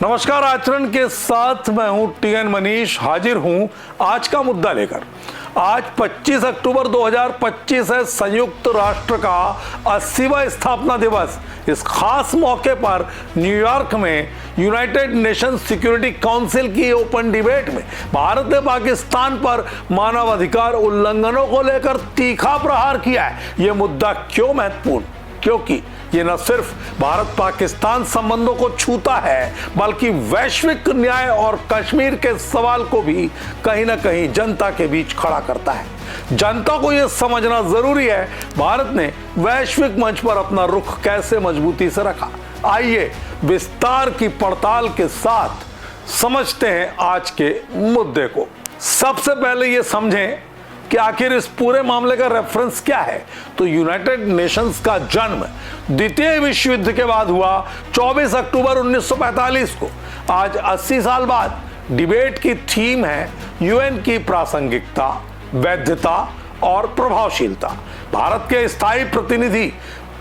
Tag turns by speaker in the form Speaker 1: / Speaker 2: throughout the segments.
Speaker 1: नमस्कार, आचरण के साथ मैं हूं टीएन मनीष, हाजिर हूं आज का मुद्दा लेकर। आज 25 अक्टूबर 2025 है, संयुक्त राष्ट्र का 80वां स्थापना दिवस। इस खास मौके पर न्यूयॉर्क में यूनाइटेड नेशन सिक्योरिटी काउंसिल की ओपन डिबेट में भारत ने पाकिस्तान पर मानवाधिकार उल्लंघनों को लेकर तीखा प्रहार किया है। यह मुद्दा क्यों महत्वपूर्ण? क्योंकि ये न सिर्फ भारत पाकिस्तान संबंधों को छूता है, बल्कि वैश्विक न्याय और कश्मीर के सवाल को भी कहीं ना कहीं जनता के बीच खड़ा करता है। जनता को यह समझना जरूरी है भारत ने वैश्विक मंच पर अपना रुख कैसे मजबूती से रखा। आइए विस्तार की पड़ताल के साथ समझते हैं आज के मुद्दे को। सबसे पहले ये समझें कि आखिर इस पूरे मामले का रेफरेंस क्या है। तो यूनाइटेड नेशंस का जन्म द्वितीय विश्व युद्ध के बाद हुआ 24 अक्टूबर 1945 को। आज 80 साल बाद डिबेट की थीम है यूएन की प्रासंगिकता, वैधता और प्रभावशीलता। भारत के स्थायी प्रतिनिधि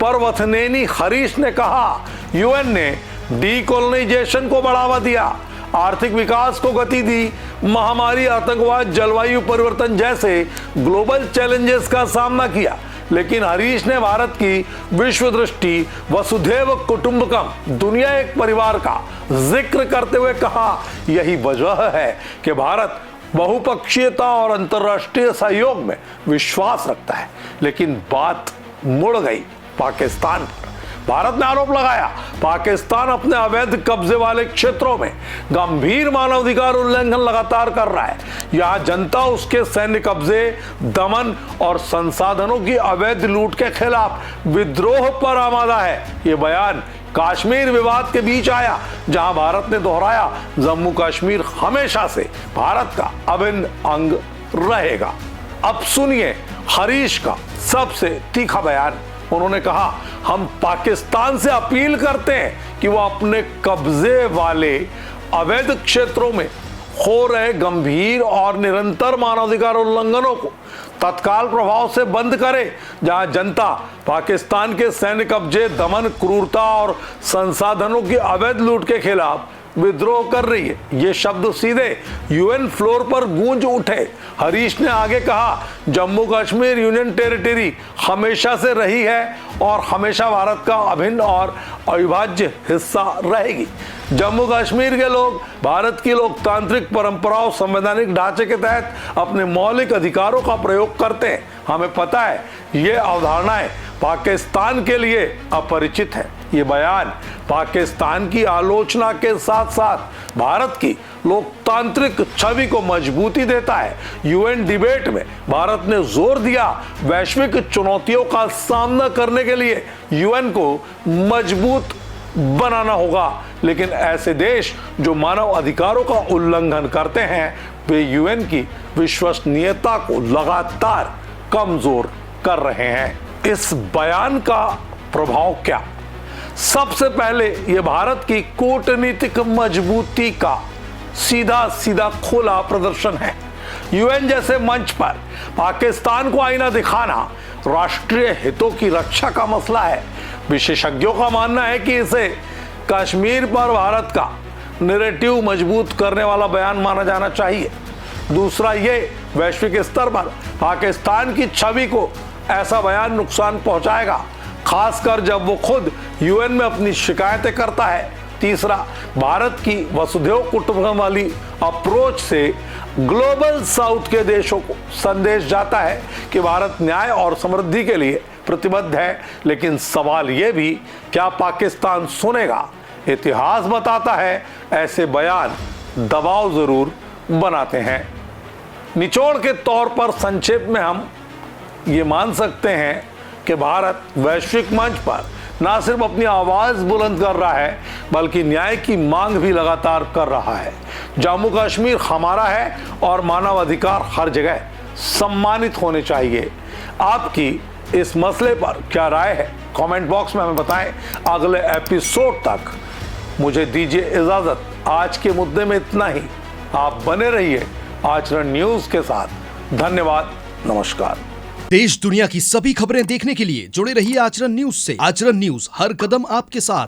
Speaker 1: परवथनेनी हरीश ने कहा, यूएन ने डीकोलोनाइजेशन को बढ़ावा दिया, आर्थिक विकास को गति दी, महामारी, आतंकवाद, जलवायु परिवर्तन जैसे ग्लोबल चैलेंजेस का सामना किया। लेकिन हरीश ने भारत की विश्व दृष्टि, वसुधैव कुटुंबकम, दुनिया एक परिवार का जिक्र करते हुए कहा, यही वजह है कि भारत बहुपक्षीयता और अंतर्राष्ट्रीय सहयोग में विश्वास रखता है। लेकिन बात मुड़ गई पाकिस्तान पर। भारत ने आरोप लगाया पाकिस्तान अपने अवैध कब्जे वाले क्षेत्रों में गंभीर मानवाधिकार उल्लंघन लगातार कर रहा है। यहां जनता उसके सैन्य कब्जे, दमन और संसाधनों की अवैध लूट के खिलाफ विद्रोह पर आमादा है। ये बयान कश्मीर विवाद के बीच आया, जहां भारत ने दोहराया, जम्मू कश्मीर हमेशा से भारत का अभिन्न अंग रहेगा। अब सुनिए हरीश का सबसे तीखा बयान। उन्होंने कहा, हम पाकिस्तान से अपील करते हैं कि वो अपने कब्जे वाले अवैध क्षेत्रों में हो रहे गंभीर और निरंतर मानवाधिकार उल्लंघनों को तत्काल प्रभाव से बंद करे। जहां जनता पाकिस्तान के सैन्य कब्जे, दमन, क्रूरता और संसाधनों की अवैध लूट के खिलाफ विद्रोह कर रही है। ये शब्द सीधे यूएन फ्लोर पर गूंज उठे। हरीश ने आगे कहा, जम्मू कश्मीर यूनियन टेरिटरी हमेशा से रही है और हमेशा भारत का अभिन्न और अविभाज्य हिस्सा रहेगी। जम्मू कश्मीर के लोग भारत की लोकतांत्रिक परंपराओं, संवैधानिक ढांचे के तहत अपने मौलिक अधिकारों का प्रयोग करते हैं। हमें पता है ये अवधारणाएं पाकिस्तान के लिए अपरिचित है। ये बयान पाकिस्तान की आलोचना के साथ साथ भारत की लोकतांत्रिक छवि को मजबूती देता है। यूएन डिबेट में भारत ने जोर दिया, वैश्विक चुनौतियों का सामना करने के लिए यूएन को मजबूत बनाना होगा। लेकिन ऐसे देश जो मानव अधिकारों का उल्लंघन करते हैं, वे यूएन की विश्वसनीयता को लगातार कमजोर कर रहे हैं। इस बयान का प्रभाव क्या? सबसे पहले यह भारत की कूटनीतिक मजबूती का सीधा सीधा खुला प्रदर्शन है। यूएन जैसे मंच पर पाकिस्तान को आईना दिखाना राष्ट्रीय हितों की रक्षा का मसला है। विशेषज्ञों का मानना है कि इसे कश्मीर पर भारत का नैरेटिव मजबूत करने वाला बयान माना जाना चाहिए। दूसरा, ये वैश्विक स्तर पर पाकिस्तान की छवि को ऐसा बयान नुकसान पहुंचाएगा, खासकर जब वो खुद यूएन में अपनी शिकायतें करता है। तीसरा, भारत की वसुधैव कुटुंबकम वाली अप्रोच से ग्लोबल साउथ के देशों को संदेश जाता है कि भारत न्याय और समृद्धि के लिए प्रतिबद्ध है। लेकिन सवाल ये भी, क्या पाकिस्तान सुनेगा? इतिहास बताता है ऐसे बयान दबाव जरूर बनाते हैं। निचोड़ के तौर पर संक्षेप में हम ये मान सकते हैं कि भारत वैश्विक मंच पर न सिर्फ अपनी आवाज बुलंद कर रहा है, बल्कि न्याय की मांग भी लगातार कर रहा है। जम्मू कश्मीर हमारा है और मानवाधिकार हर जगह सम्मानित होने चाहिए। आपकी इस मसले पर क्या राय है? कमेंट बॉक्स में हमें बताएं। अगले एपिसोड तक मुझे दीजिए इजाजत। आज के मुद्दे में इतना ही। आप बने रहिए आचरण न्यूज के साथ। धन्यवाद, नमस्कार।
Speaker 2: देश दुनिया की सभी खबरें देखने के लिए जुड़े रहिए आचरण न्यूज से। आचरण न्यूज, हर कदम आपके साथ।